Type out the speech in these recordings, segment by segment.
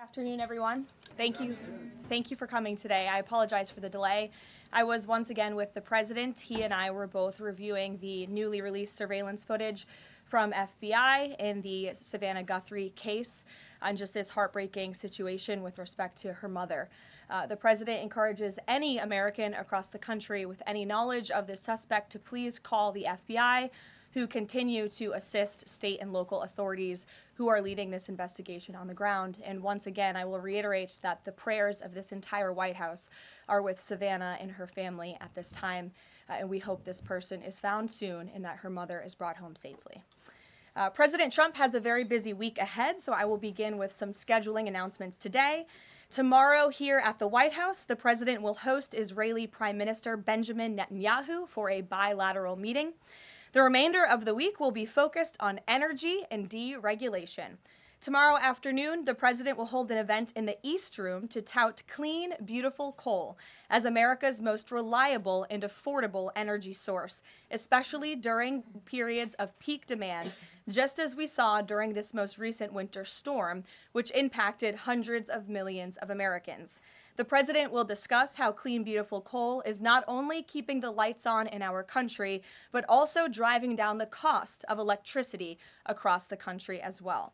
Afternoon, everyone. Thank you for coming today. I apologize for the delay. I was once again with the president. He and I were both reviewing the newly released surveillance footage from FBI in the Savannah Guthrie case on just this heartbreaking situation with respect to her mother. The president encourages any American across the country with any knowledge of the suspect to please call the FBI, who continue to assist state and local authorities who are leading this investigation on the ground. And once again, I will reiterate that the prayers of this entire White House are with Savannah and her family at this time, and we hope this person is found soon and that her mother is brought home safely. President Trump has a very busy week ahead, so I will begin with some scheduling announcements today. Tomorrow here at the White House, the president will host Israeli Prime Minister Benjamin Netanyahu for a bilateral meeting. The remainder of the week will be focused on energy and deregulation. Tomorrow afternoon, the president will hold an event in the East Room to tout clean, beautiful coal as America's most reliable and affordable energy source, especially during periods of peak demand, just as we saw during this most recent winter storm, which impacted hundreds of millions of Americans. The president will discuss how clean, beautiful coal is not only keeping the lights on in our country, but also driving down the cost of electricity across the country as well.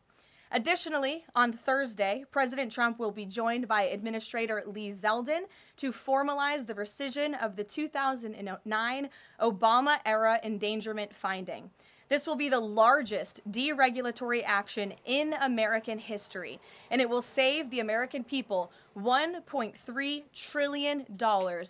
Additionally, on Thursday, President Trump will be joined by Administrator Lee Zeldin to formalize the rescission of the 2009 Obama-era endangerment finding. This will be the largest deregulatory action in American history, and it will save the American people $1.3 trillion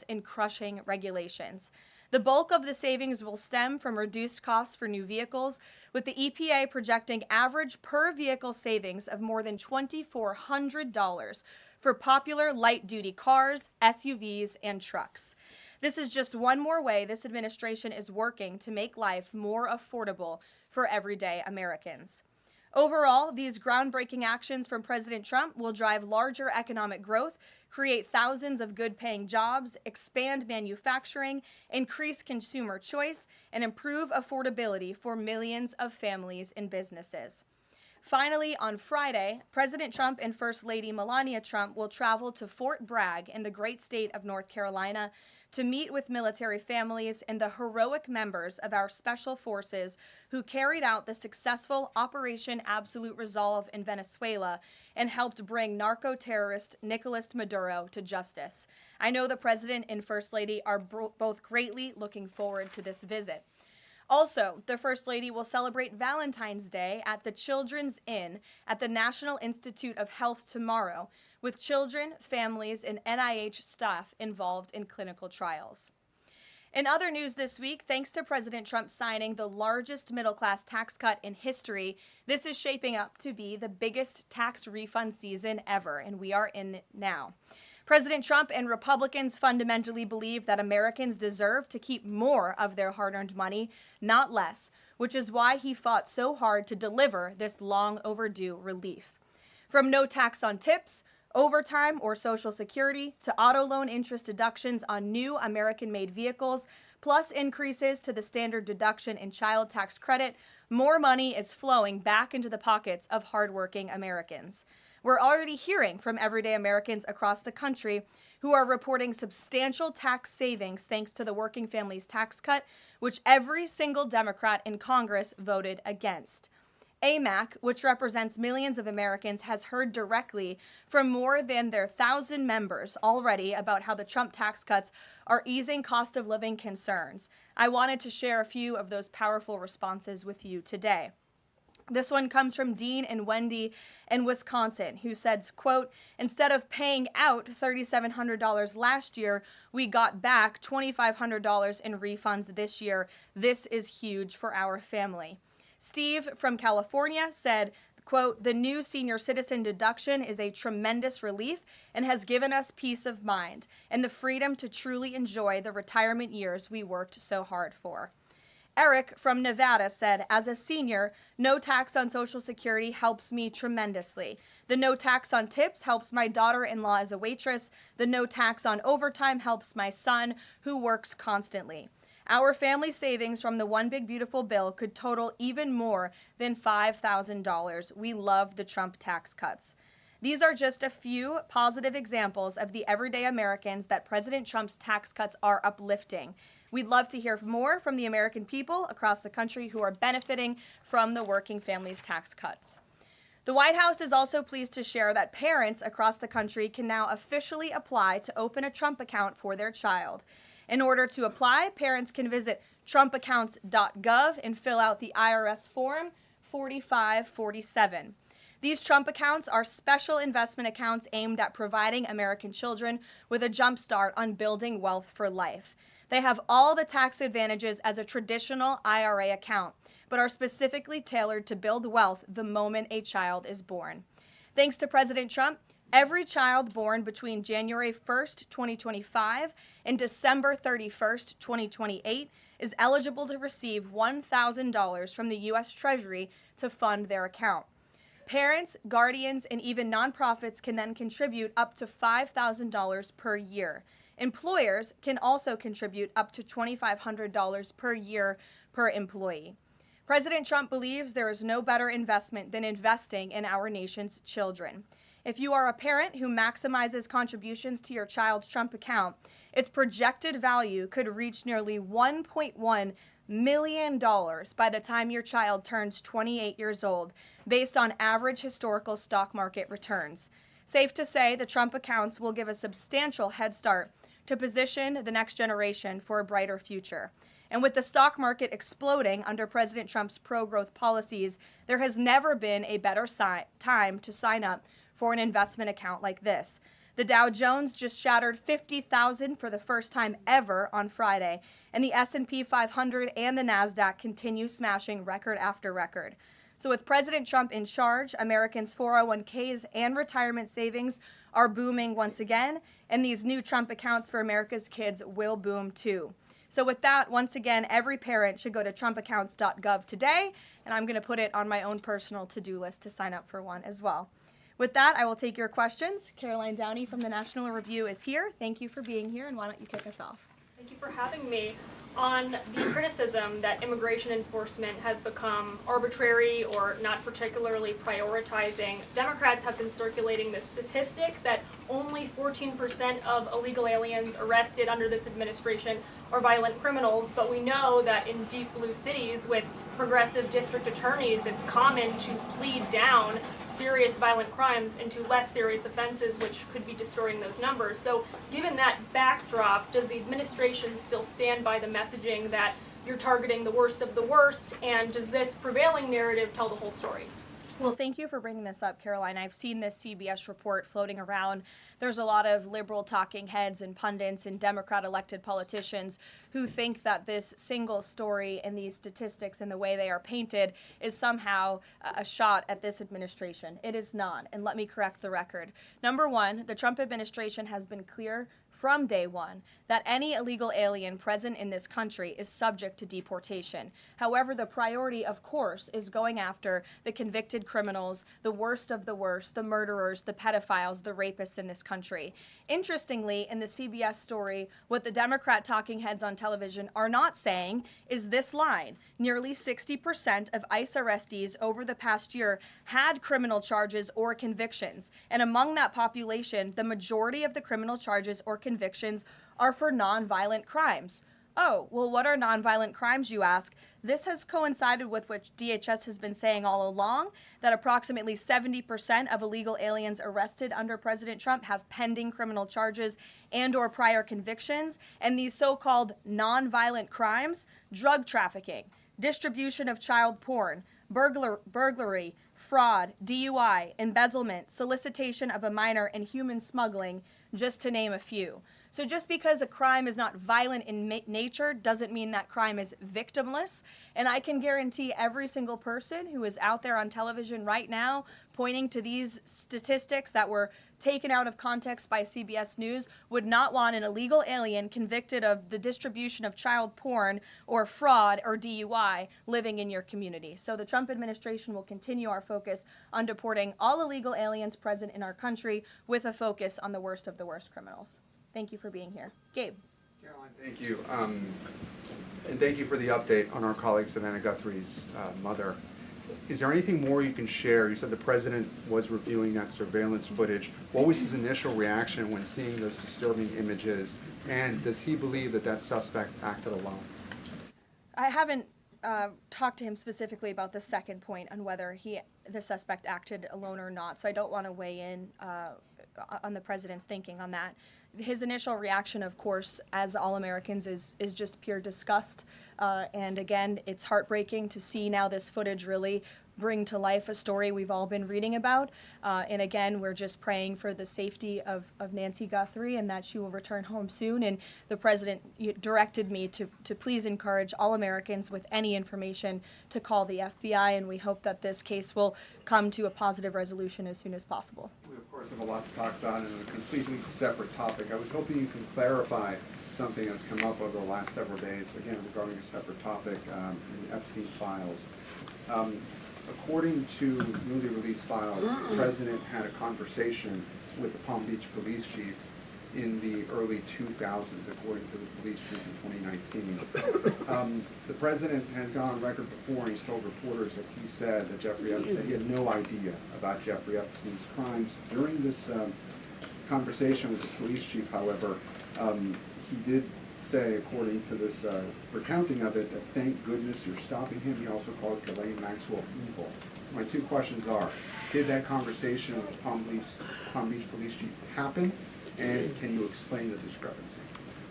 in crushing regulations. The bulk of the savings will stem from reduced costs for new vehicles, with the EPA projecting average per vehicle savings of more than $2,400 for popular light-duty cars, SUVs, and trucks. This is just one more way this administration is working to make life more affordable for everyday Americans. Overall, these groundbreaking actions from President Trump will drive larger economic growth, create thousands of good-paying jobs, expand manufacturing, increase consumer choice, and improve affordability for millions of families and businesses. Finally, on Friday, President Trump and First Lady Melania Trump will travel to Fort Bragg in the great state of North Carolina to meet with military families and the heroic members of our special forces who carried out the successful Operation Absolute Resolve in Venezuela and helped bring narco-terrorist Nicolas Maduro to justice. I know the President and First Lady are both greatly looking forward to this visit. Also, the First Lady will celebrate Valentine's Day at the Children's Inn at the National Institute of Health tomorrow, with children, families, and NIH staff involved in clinical trials. In other news this week, thanks to President Trump signing the largest middle-class tax cut in history, this is shaping up to be the biggest tax refund season ever, and we are in it now. President Trump and Republicans fundamentally believe that Americans deserve to keep more of their hard-earned money, not less, which is why he fought so hard to deliver this long overdue relief. From no tax on tips, overtime, or Social Security, to auto loan interest deductions on new American-made vehicles, plus increases to the standard deduction and child tax credit, more money is flowing back into the pockets of hardworking Americans. We're already hearing from everyday Americans across the country who are reporting substantial tax savings thanks to the Working Families Tax Cut, which every single Democrat in Congress voted against. AMAC, which represents millions of Americans, has heard directly from more than their 1,000 members already about how the Trump tax cuts are easing cost of living concerns. I wanted to share a few of those powerful responses with you today. This one comes from Dean and Wendy in Wisconsin, who said, quote, "Instead of paying out $3,700 last year, we got back $2,500 in refunds this year. This is huge for our family." Steve from California said, quote, "The new senior citizen deduction is a tremendous relief and has given us peace of mind and the freedom to truly enjoy the retirement years we worked so hard for." Eric from Nevada said, "As a senior, no tax on Social Security helps me tremendously. The no tax on tips helps my daughter-in-law as a waitress. The no tax on overtime helps my son, who works constantly. Our family savings from the One Big Beautiful Bill could total even more than $5,000. We love the Trump tax cuts." These are just a few positive examples of the everyday Americans that President Trump's tax cuts are uplifting. We'd love to hear more from the American people across the country who are benefiting from the working families' tax cuts. The White House is also pleased to share that parents across the country can now officially apply to open a Trump account for their child. In order to apply, parents can visit trumpaccounts.gov and fill out the IRS Form 4547. These Trump accounts are special investment accounts aimed at providing American children with a jump start on building wealth for life. They have all the tax advantages as a traditional IRA account, but are specifically tailored to build wealth the moment a child is born. Thanks to President Trump, every child born between January 1st, 2025 and December 31st, 2028 is eligible to receive $1,000 from the U.S. Treasury to fund their account. Parents, guardians, and even nonprofits can then contribute up to $5,000 per year. Employers can also contribute up to $2,500 per year per employee. President Trump believes there is no better investment than investing in our nation's children. If you are a parent who maximizes contributions to your child's Trump account, its projected value could reach nearly $1.1 million by the time your child turns 28 years old, based on average historical stock market returns. Safe to say, the Trump accounts will give a substantial head start to position the next generation for a brighter future. And with the stock market exploding under President Trump's pro-growth policies, there has never been a better time to sign up for an investment account like this. The Dow Jones just shattered 50,000 for the first time ever on Friday, and the S&P 500 and the NASDAQ continue smashing record after record. So with President Trump in charge, Americans' 401ks and retirement savings are booming once again, and these new Trump accounts for America's kids will boom too. So with that, once again, every parent should go to trumpaccounts.gov today, and I'm going to put it on my own personal to-do list to sign up for one as well. With that, I will take your questions. Caroline Downey from the National Review is here. Thank you for being here, and why don't you kick us off? Thank you for having me. On the criticism that immigration enforcement has become arbitrary or not particularly prioritizing, Democrats have been circulating this statistic that only 14% of illegal aliens arrested under this administration are violent criminals, but we know that in deep blue cities with progressive district attorneys, it's common to plead down serious violent crimes into less serious offenses, which could be distorting those numbers. So given that backdrop, does the administration still stand by the messaging that you're targeting the worst of the worst, and does this prevailing narrative tell the whole story? Well, thank you for bringing this up, Caroline. I've seen this CBS report floating around. There's a lot of liberal talking heads and pundits and Democrat elected politicians who think that this single story and these statistics and the way they are painted is somehow a shot at this administration. It is not, and let me correct the record. Number one, the Trump administration has been clear from day one that any illegal alien present in this country is subject to deportation. However, the priority, of course, is going after the convicted criminals, the worst of the worst, the murderers, the pedophiles, the rapists in this country. Interestingly, in the CBS story, what the Democrat talking heads on television are not saying is this line. Nearly 60% of ICE arrestees over the past year had criminal charges or convictions. And among that population, the majority of the criminal charges or convictions are for nonviolent crimes. Oh, well, what are nonviolent crimes, you ask? This has coincided with what DHS has been saying all along, that approximately 70% of illegal aliens arrested under President Trump have pending criminal charges and or prior convictions. And these so-called nonviolent crimes, drug trafficking, distribution of child porn, burglary, fraud, DUI, embezzlement, solicitation of a minor, and human smuggling, just to name a few. So just because a crime is not violent in nature doesn't mean that crime is victimless. And I can guarantee every single person who is out there on television right now pointing to these statistics that were taken out of context by CBS News would not want an illegal alien convicted of the distribution of child porn or fraud or DUI living in your community. So the Trump administration will continue our focus on deporting all illegal aliens present in our country with a focus on the worst of the worst criminals. Thank you for being here. Gabe. Caroline, thank you. And thank you for the update on our colleague Savannah Guthrie's mother. Is there anything more you can share? You said the president was reviewing that surveillance footage. What was his initial reaction when seeing those disturbing images? And does he believe that that suspect acted alone? I haven't talked to him specifically about the second point on whether the suspect acted alone or not, so I don't want to weigh in on the president's thinking on that. His initial reaction, of course, as all Americans, is just pure disgust. And again, it's heartbreaking to see now this footage really bring to life a story we've all been reading about. And again, we're just praying for the safety of Nancy Guthrie and that she will return home soon. And the president directed me to please encourage all Americans with any information to call the FBI, and we hope that this case will come to a positive resolution as soon as possible. We, of course, have a lot to talk about in a completely separate topic. I was hoping you can clarify something that's come up over the last several days, again, regarding a separate topic, in the Epstein files. According to newly released files, the president had a conversation with the Palm Beach police chief in the early 2000s, according to the police chief in 2019. The president has gone on record before, and he's told reporters that he said that that he had no idea about Jeffrey Epstein's crimes. During this conversation with the police chief, however, he did say, according to this recounting of it, that thank goodness you're stopping him. He also called Ghislaine Maxwell evil. So my two questions are, did that conversation with the Palm Beach police chief happen? And can you explain the discrepancy?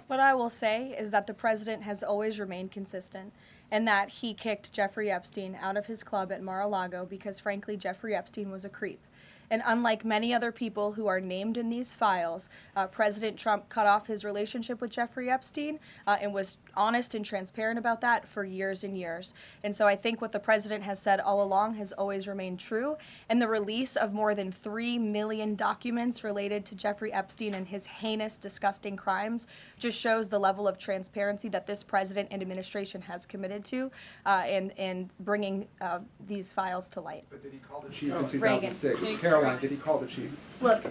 What I will say is that the president has always remained consistent, and that he kicked Jeffrey Epstein out of his club at Mar-a-Lago because, frankly, Jeffrey Epstein was a creep. And unlike many other people who are named in these files, President Trump cut off his relationship with Jeffrey Epstein and was honest and transparent about that for years and years. And so I think what the president has said all along has always remained true. And the release of more than 3 million documents related to Jeffrey Epstein and his heinous, disgusting crimes just shows the level of transparency that this president and administration has committed to in bringing these files to light. But did he call the chief in 2006? Caroline, did he call the chief? Look,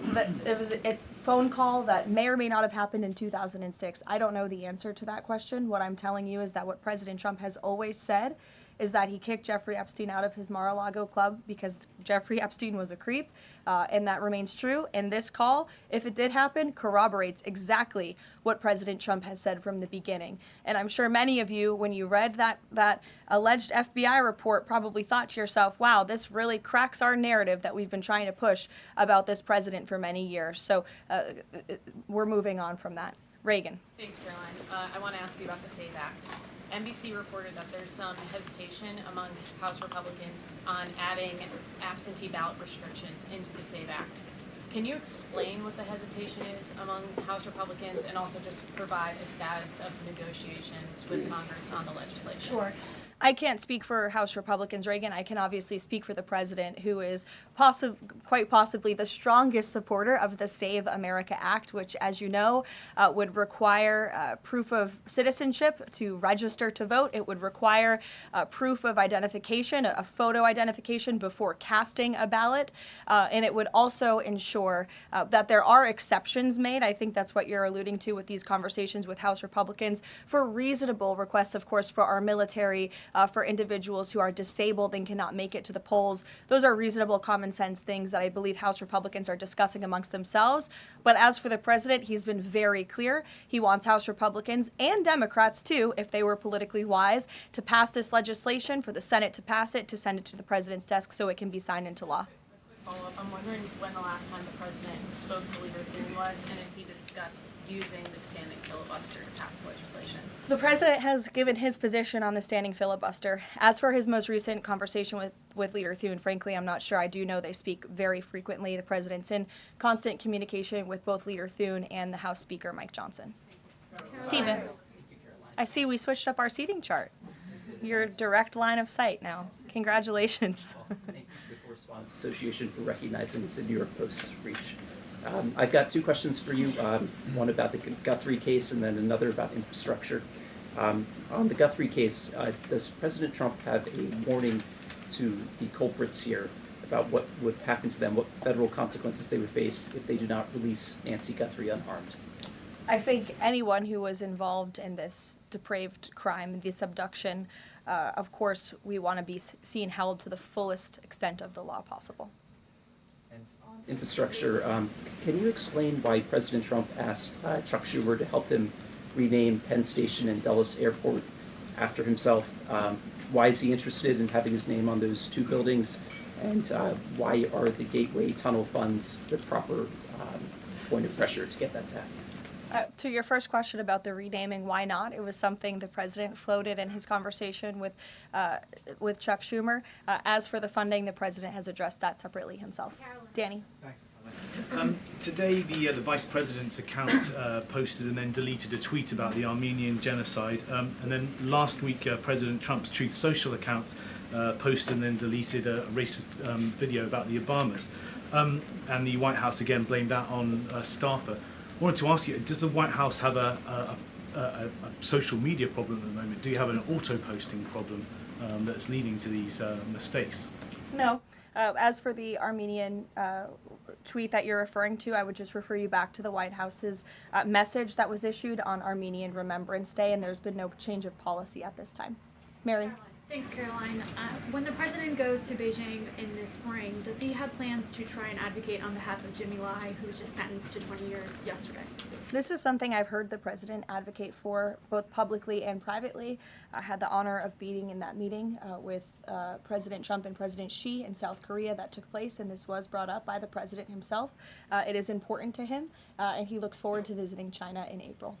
it was a phone call that may or may not have happened in 2006. I don't know the answer to that question. What I'm telling you is that what President Trump has always said is that he kicked Jeffrey Epstein out of his Mar-a-Lago club because Jeffrey Epstein was a creep, and that remains true. And this call, if it did happen, corroborates exactly what President Trump has said from the beginning. And I'm sure many of you, when you read that alleged FBI report, probably thought to yourself, wow, this really cracks our narrative that we've been trying to push about this president for many years. So we're moving on from that. Reagan. Thanks, Caroline. I want to ask you about the SAVE Act. NBC reported that there's some hesitation among House Republicans on adding absentee ballot restrictions into the SAVE Act. Can you explain what the hesitation is among House Republicans and also just provide a status of negotiations with Congress on the legislation? Sure. I can't speak for House Republicans, Reagan. I can obviously speak for the president, who is quite possibly the strongest supporter of the Save America Act, which, as you know, would require proof of citizenship to register to vote. It would require proof of identification, a photo identification before casting a ballot. And it would also ensure that there are exceptions made. I think that's what you're alluding to with these conversations with House Republicans for reasonable requests, of course, for our military, for individuals who are disabled and cannot make it to the polls. Those are reasonable, common sense things that I believe House Republicans are discussing amongst themselves. But as for the president, he's been very clear. He wants House Republicans and Democrats, too, if they were politically wise, to pass this legislation, for the Senate to pass it, to send it to the president's desk so it can be signed into law. Follow-up. I'm wondering when the last time the president spoke to Leader Thune was, and if he discussed using the standing filibuster to pass legislation. The president has given his position on the standing filibuster. As for his most recent conversation with Leader Thune, frankly, I'm not sure. I do know they speak very frequently. The president's in constant communication with both Leader Thune and the House Speaker, Mike Johnson. Stephen, I see we switched up our seating chart. Your direct line of sight now. Congratulations. Correspondents Association for recognizing the New York Post's reach. I've got two questions for you, one about the Guthrie case and then another about infrastructure. On the Guthrie case, does President Trump have a warning to the culprits here about what would happen to them, what federal consequences they would face if they do not release Nancy Guthrie unharmed? I think anyone who was involved in this depraved crime, this abduction, of course, we want to be seen held to the fullest extent of the law possible. And on infrastructure, can you explain why President Trump asked Chuck Schumer to help him rename Penn Station and Dulles Airport after himself? Why is he interested in having his name on those two buildings? And why are the Gateway Tunnel funds the proper point of pressure to get that to happen? To your first question about the renaming, why not? It was something the president floated in his conversation with Chuck Schumer. As for the funding, the president has addressed that separately himself. Danny. Thanks. Today, the vice president's account posted and then deleted a tweet about the Armenian genocide. And then last week, President Trump's Truth Social account posted and then deleted a racist video about the Obamas. And the White House again blamed that on a staffer. I wanted to ask you, does the White House have a social media problem at the moment? Do you have an auto-posting problem that's leading to these mistakes? No. As for the Armenian tweet that you're referring to, I would just refer you back to the White House's message that was issued on Armenian Remembrance Day, and there's been no change of policy at this time. Mary? Thanks, Caroline. When the president goes to Beijing in the spring, does he have plans to try and advocate on behalf of Jimmy Lai, who was just sentenced to 20 years yesterday? This is something I've heard the president advocate for both publicly and privately. I had the honor of being in that meeting with President Trump and President Xi in South Korea that took place, and this was brought up by the president himself. It is important to him, and he looks forward to visiting China in April.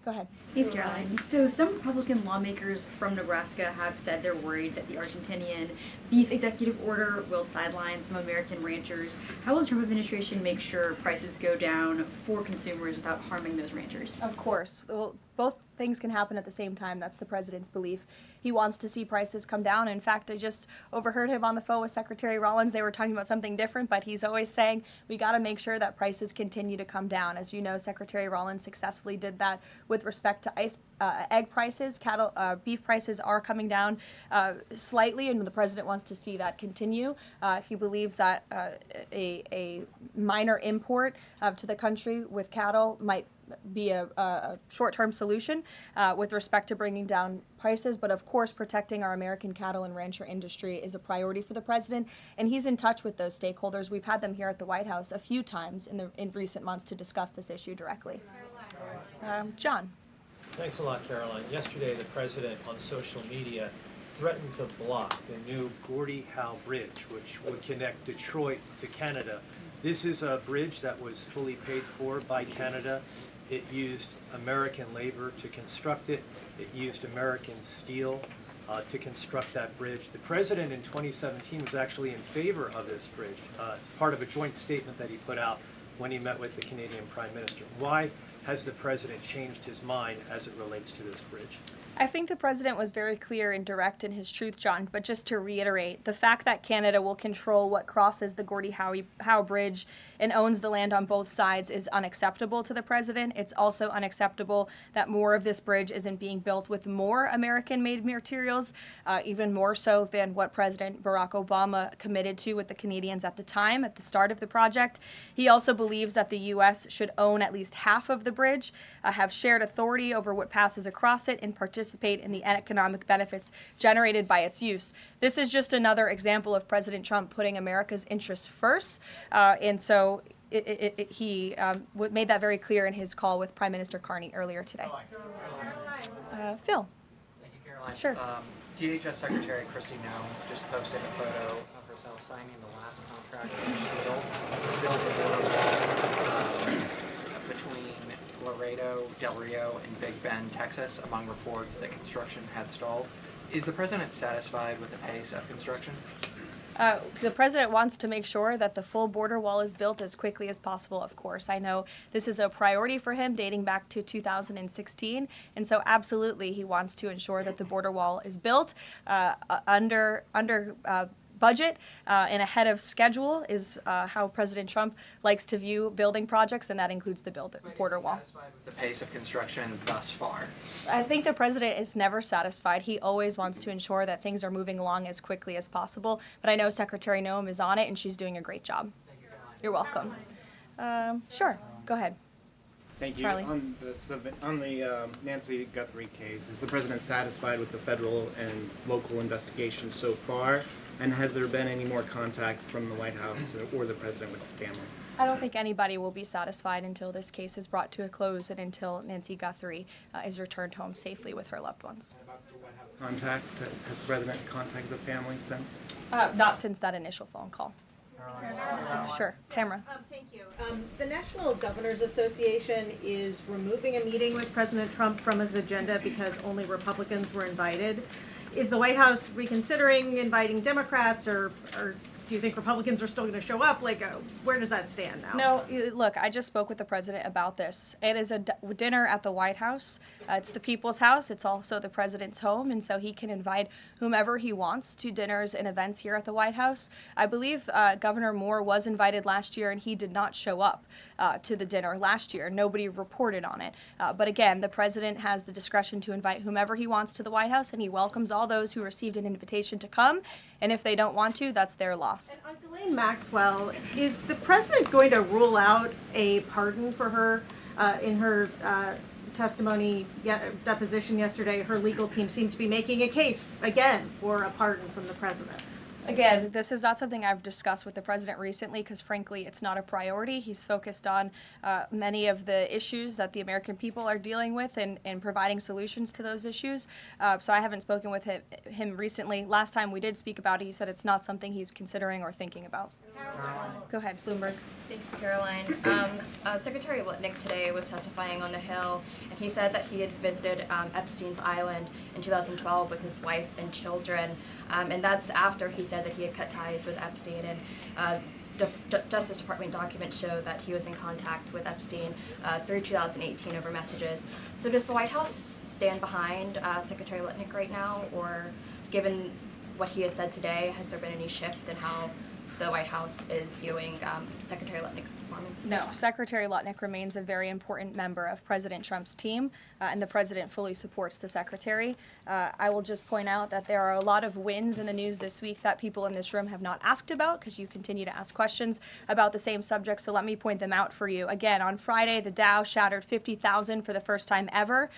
Go ahead. Thanks, Caroline. So some Republican lawmakers from Nebraska have said they're worried that the Argentinian beef executive order will sideline some American ranchers. How will the Trump administration make sure prices go down for consumers without harming those ranchers? Of course. Well, both things can happen at the same time. That's the president's belief. He wants to see prices come down. In fact, I just overheard him on the phone with Secretary Rollins. They were talking about something different, but he's always saying we got to make sure that prices continue to come down. As you know, Secretary Rollins successfully did that with respect to egg prices. Beef prices are coming down slightly, and the president wants to see that continue. He believes that a minor import to the country with cattle might be a short-term solution with respect to bringing down prices, but of course protecting our American cattle and rancher industry is a priority for the president, and he's in touch with those stakeholders. We've had them here at the White House a few times in recent months to discuss this issue directly. John. Thanks a lot, Caroline. Yesterday, the president on social media threatened to block the new Gordie Howe Bridge, which would connect Detroit to Canada. This is a bridge that was fully paid for by Canada. It used American labor to construct it. It used American steel to construct that bridge. The president in 2017 was actually in favor of this bridge, part of a joint statement that he put out when he met with the Canadian Prime Minister. Why has the president changed his mind as it relates to this bridge? I think the president was very clear and direct in his truth, John, but just to reiterate, the fact that Canada will control what crosses the Gordie Howe Bridge and owns the land on both sides is unacceptable to the president. It's also unacceptable that more of this bridge isn't being built with more American-made materials, even more so than what President Barack Obama committed to with the Canadians at the time, at the start of the project. He also believes that the U.S. should own at least half of the bridge, have shared authority over what passes across it, and participate in the economic benefits generated by its use. This is just another example of President Trump putting America's interests first, and so he made that very clear in his call with Prime Minister Carney earlier today. Phil. Thank you, Caroline. Sure. DHS Secretary Kristi Noem just posted a photo of herself signing the last contract for steel to build a border wall between Laredo, Del Rio, and Big Bend, Texas, among reports that construction had stalled. Is the president satisfied with the pace of construction? The president wants to make sure that the full border wall is built as quickly as possible, of course. I know this is a priority for him dating back to 2016, and so absolutely he wants to ensure that the border wall is built under budget and ahead of schedule is how President Trump likes to view building projects, and that includes the border wall. Satisfied with the pace of construction thus far? I think the president is never satisfied. He always wants to ensure that things are moving along as quickly as possible, but I know Secretary Noem is on it, and she's doing a great job. Thank you, Caroline. You're welcome. Sure, go ahead. Thank you. Charlie. On the Nancy Guthrie case, is the president satisfied with the federal and local investigation so far? And has there been any more contact from the White House or the president with the family? I don't think anybody will be satisfied until this case is brought to a close and until Nancy Guthrie is returned home safely with her loved ones. And about the White House contacts, has the president contacted the family since? Not since that initial phone call. Sure. Tamara. Thank you. The National Governors Association is removing a meeting with President Trump from his agenda because only Republicans were invited. Is the White House reconsidering inviting Democrats, or do you think Republicans are still going to show up? Like, where does that stand now? No, look, I just spoke with the president about this. It is a dinner at the White House. It's the people's house. It's also the president's home, and so he can invite whomever he wants to dinners and events here at the White House. I believe Governor Moore was invited last year, and he did not show up to the dinner last year. Nobody reported on it. But again, the president has the discretion to invite whomever he wants to the White House, and he welcomes all those who received an invitation to come. And if they don't want to, that's their loss. And on Ghislaine Maxwell, is the president going to rule out a pardon for her in her testimony, deposition yesterday? Her legal team seemed to be making a case, again, for a pardon from the president. Again, this is not something I've discussed with the president recently because, frankly, it's not a priority. He's focused on many of the issues that the American people are dealing with and providing solutions to those issues. So I haven't spoken with him recently. Last time we did speak about it, he said it's not something he's considering or thinking about. Go ahead, Bloomberg. Thanks, Caroline. Secretary Lutnick today was testifying on the Hill, and he said that he had visited Epstein's Island in 2012 with his wife and children, and that's after he said that he had cut ties with Epstein, and Justice Department documents show that he was in contact with Epstein through 2018 over messages. So does the White House stand behind Secretary Lutnick right now, or given what he has said today, has there been any shift in how the White House is viewing Secretary Lutnick's performance? No, Secretary Lutnick remains a very important member of President Trump's team, and the president fully supports the secretary. I will just point out that there are a lot of wins in the news this week that people in this room have not asked about because you continue to ask questions about the same subject, so let me point them out for you. Again, on Friday, the Dow shattered 50,000 for the first time ever.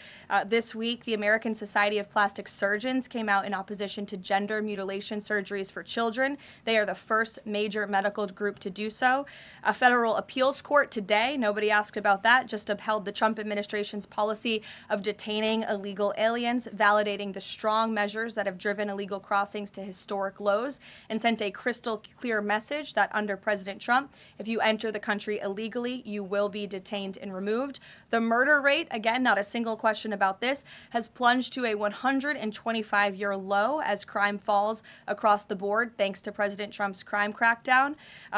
This week, the American Society of Plastic Surgeons came out in opposition to gender mutilation surgeries for children. They are the first major medical group to do so. A federal appeals court today, nobody asked about that, just upheld the Trump administration's policy of detaining illegal aliens, validating the strong measures that have driven illegal crossings to historic lows, and sent a crystal clear message that under President Trump, if you enter the country illegally, you will be detained and removed. The murder rate, again, not a single question about this, has plunged to a 125-year low as crime falls across the board thanks to President Trump's crime crackdown.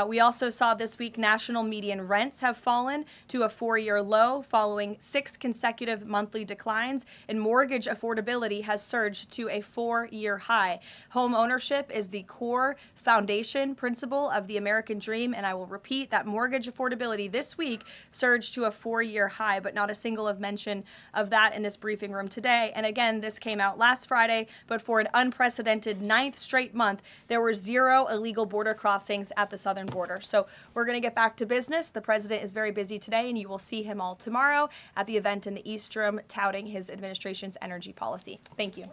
We also saw this week national median rents have fallen to a 4-year low following 6 consecutive monthly declines, and mortgage affordability has surged to a 4-year high. Home ownership is the core foundation principle of the American dream, and I will repeat that mortgage affordability this week surged to a 4-year high, but not a single mention of that in this briefing room today. And again, this came out last Friday, but for an unprecedented 9th straight month, there were 0 illegal border crossings at the southern border. So we're going to get back to business. The president is very busy today, and you will see him all tomorrow at the event in the East Room touting his administration's energy policy. Thank you.